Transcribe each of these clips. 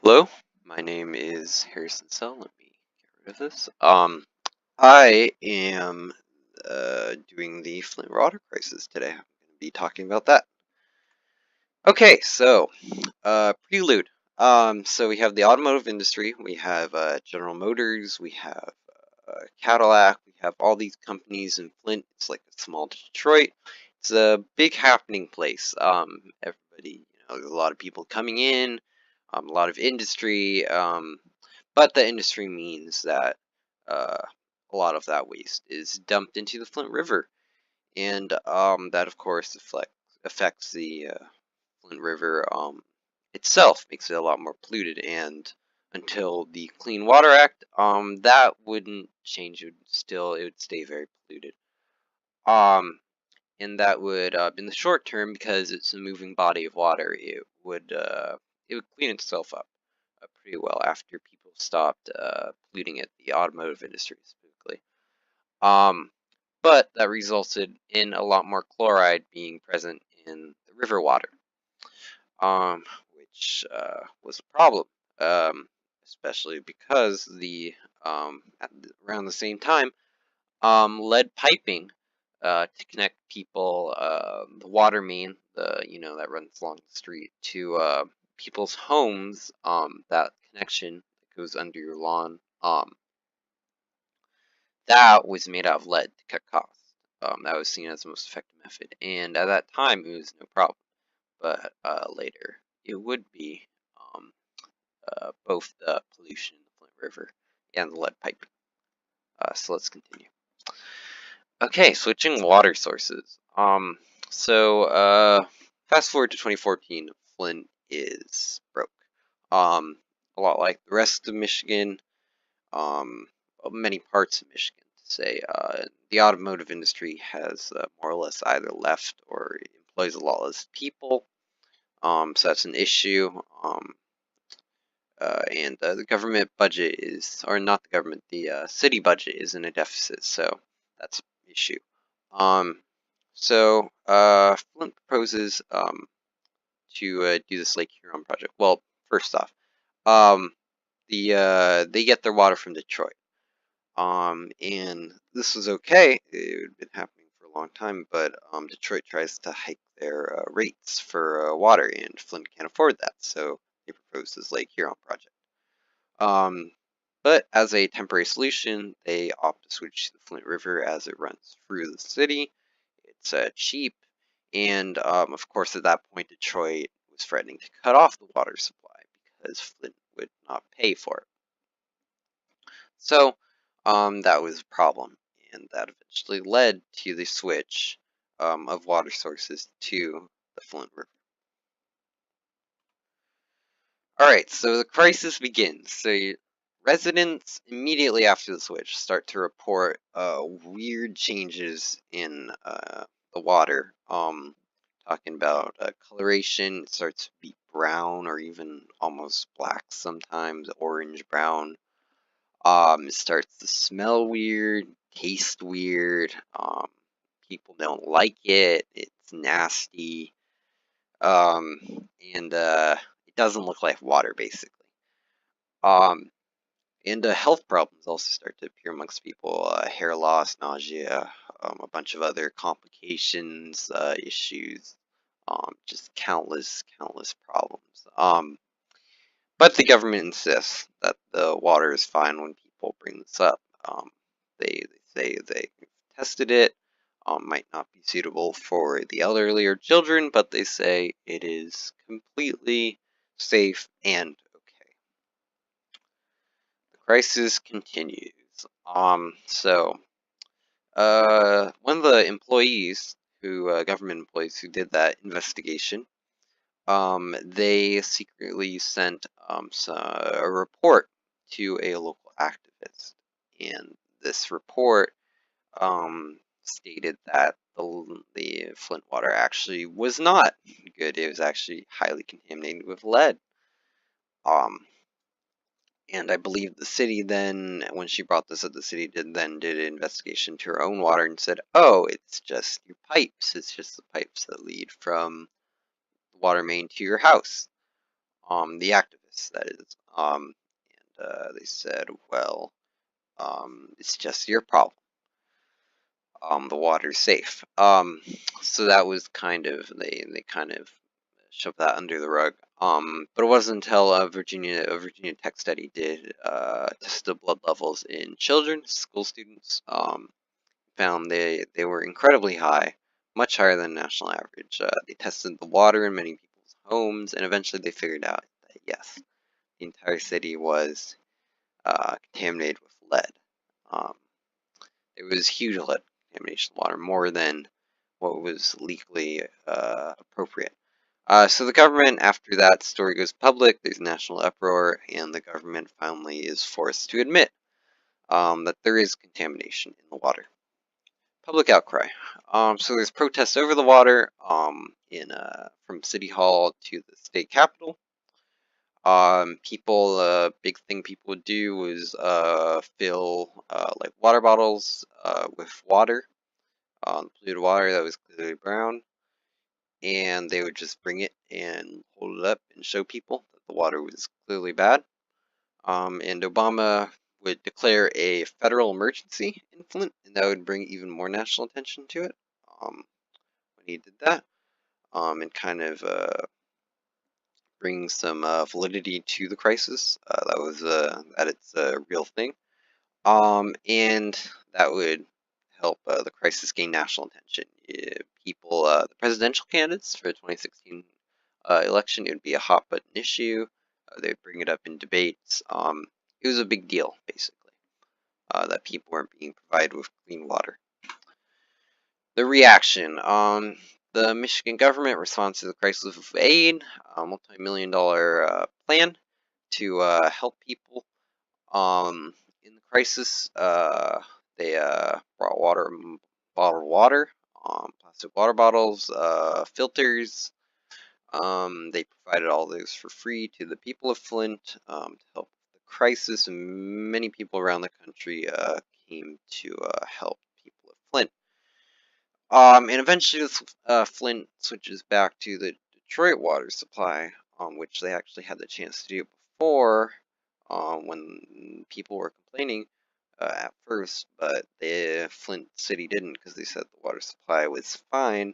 Hello, my name is Harrison Cell. Let me get rid of this. I am doing the Flint water crisis today. I'm going to be talking about that. Okay, so prelude. So we have the automotive industry. We have General Motors. We have Cadillac. We have all these companies in Flint. It's like a small Detroit. It's a big happening place. Everybody, there's a lot of people coming in, a lot of industry. But the industry means that a lot of that waste is dumped into the Flint River, and that of course affects the Flint River itself, makes it a lot more polluted. And until the Clean Water Act, that wouldn't change. It would stay very polluted. Um, and that would, in the short term, because it's a moving body of water, it would clean itself up pretty well after people stopped polluting it, the automotive industry specifically. Um, but that resulted in a lot more chloride being present in the river water, um, which was a problem, especially because around the same time, lead piping to connect people, the water main, that runs along the street to people's homes. That connection that goes under your lawn, that was made out of lead to cut costs. That was seen as the most effective method, and at that time it was no problem. But later it would be, um, both the pollution in the Flint River and the lead piping. So let's continue. Okay, switching water sources. Fast forward to 2014, Flint is broke. Um, a lot like the rest of Michigan, um, many parts of Michigan to say. The automotive industry has more or less either left or employs a lot less people. So that's an issue. And the government budget or not the government, the city budget is in a deficit, so that's an issue. Um, Flint proposes to do this Lake Huron project. Well, first off, um, they get their water from Detroit. And this was okay. It had been happening for a long time, but Detroit tries to hike their rates for water, and Flint can't afford that, so they propose this Lake Huron project. Um, but as a temporary solution, they opt to switch to the Flint River as it runs through the city. It's cheap, and of course, at that point, Detroit was threatening to cut off the water supply because Flint would not pay for it. So that was a problem, and that eventually led to the switch of water sources to the Flint River. Alright, so the crisis begins. Residents immediately after the switch start to report weird changes in the water. Talking about coloration, it starts to be brown or even almost black sometimes, orange brown. It starts to smell weird, taste weird. People don't like it. It's nasty. Um, and it doesn't look like water, basically. Um, and health problems also start to appear amongst people. Hair loss, nausea, a bunch of other complications, issues, just countless problems. But the government insists that the water is fine when people bring this up. They say they tested it, might not be suitable for the elderly or children, but they say it is completely safe and okay. The crisis continues. One of the employees government employees who did that investigation, they secretly sent a report to a local activist, and this report stated that the Flint water actually was not good. It was actually highly contaminated with lead. Um, and I believe the city then, when she brought this up, the city did an investigation to her own water and said, "Oh, it's just your pipes. It's just the pipes that lead from the water main to your house." The activist Congress, that is. And they said, well, it's just your problem. The water's safe. So that was kind of they kind of shoved that under the rug. But it wasn't until a Virginia Tech study did test the blood levels in children, school students, found they were incredibly high, much higher than national average. They tested the water in many people's homes, and eventually they figured out that yes, the entire city was contaminated with lead. Um, there was huge lead contamination in the water, more than what was legally appropriate. So the government, after that story goes public, there's national uproar, and the government finally is forced to admit that there is contamination in the water. Public outcry. So there's protests over the water from City Hall to the state capitol. Big thing people would do was fill like water bottles with water, polluted water that was clearly brown, and they would just bring it and hold it up and show people that the water was clearly bad. And Obama would declare a federal emergency in Flint, and that would bring even more national attention to it when he did that, and kind of bring some validity to the crisis. That it's a real thing, and that would help the crisis gain national attention. The presidential candidates for the 2016 election, it would be a hot button issue. They'd bring it up in debates. It was a big deal, basically, that people weren't being provided with clean water. The reaction. The Michigan government responds to the crisis with aid, a multi-million-dollar plan to help people in the crisis. They brought bottled water, plastic water bottles, filters. They provided all those for free to the people of Flint to help the crisis, and many people around the country came to help people of Flint. And eventually, Flint switches back to the Detroit water supply, which they actually had the chance to do before, when people were complaining at first, but the Flint City didn't because they said the water supply was fine.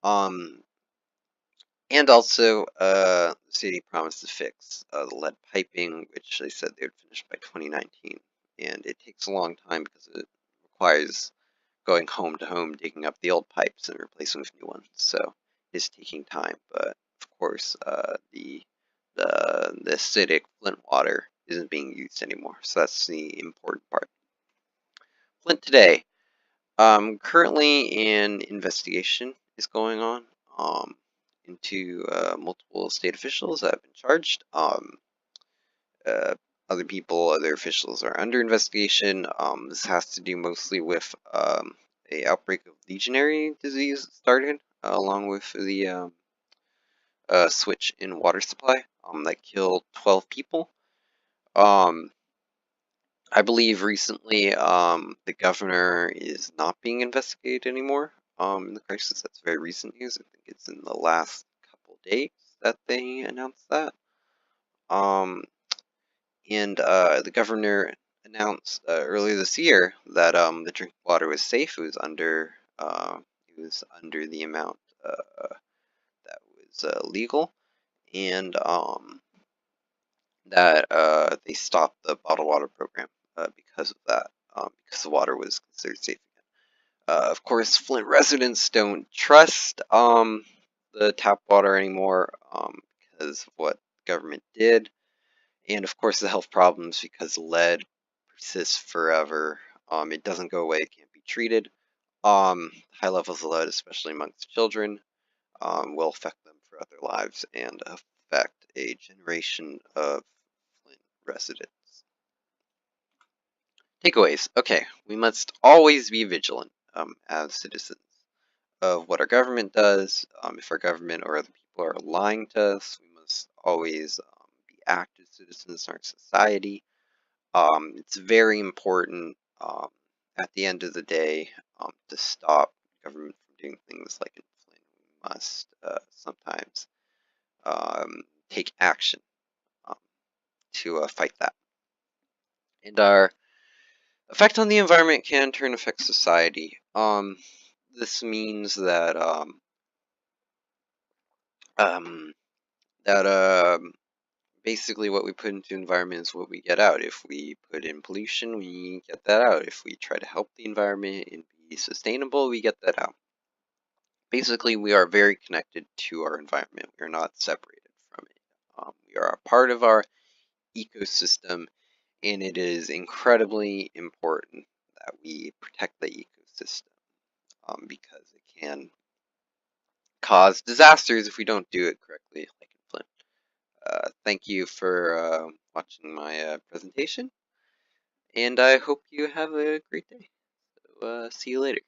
And also, the city promised to fix the lead piping, which they said they would finish by 2019. And it takes a long time because it requires going home to home, digging up the old pipes and replacing with new ones. So it's taking time. But of course, the acidic Flint water isn't being used anymore. So that's the important part. Flint today. Currently, an investigation is going on into multiple state officials that have been charged. Uh, other officials are under investigation. This has to do mostly with a outbreak of Legionnaire disease started, along with the switch in water supply that killed 12 people. I believe recently the governor is not being investigated anymore in the crisis. That's very recent news. I think it's in the last couple days that they announced that. And the governor announced earlier this year that the drinking water was safe. It was under the amount that was legal, and that they stopped the bottled water program because of that, because the water was considered safe again. Of course, Flint residents don't trust the tap water anymore because of what the government did. And of course, the health problems because lead persists forever. It doesn't go away, it can't be treated. High levels of lead, especially amongst children, will affect them throughout their lives and affect a generation of Flint residents. Takeaways. Okay, we must always be vigilant as citizens of what our government does. If our government or other people are lying to us, we must always be active citizens in our society. It's very important at the end of the day to stop government from doing things like in Flint. We must sometimes take action. to fight that. And our effect on the environment can in turn affect society. This means that um, that basically what we put into the environment is what we get out. If we put in pollution, we get that out. If we try to help the environment and be sustainable, we get that out. Basically, we are very connected to our environment. We are not separated from it. We are a part of our ecosystem, and it is incredibly important that we protect the ecosystem because it can cause disasters if we don't do it correctly, like in Flint. Thank you for watching my presentation, and I hope you have a great day. So, see you later.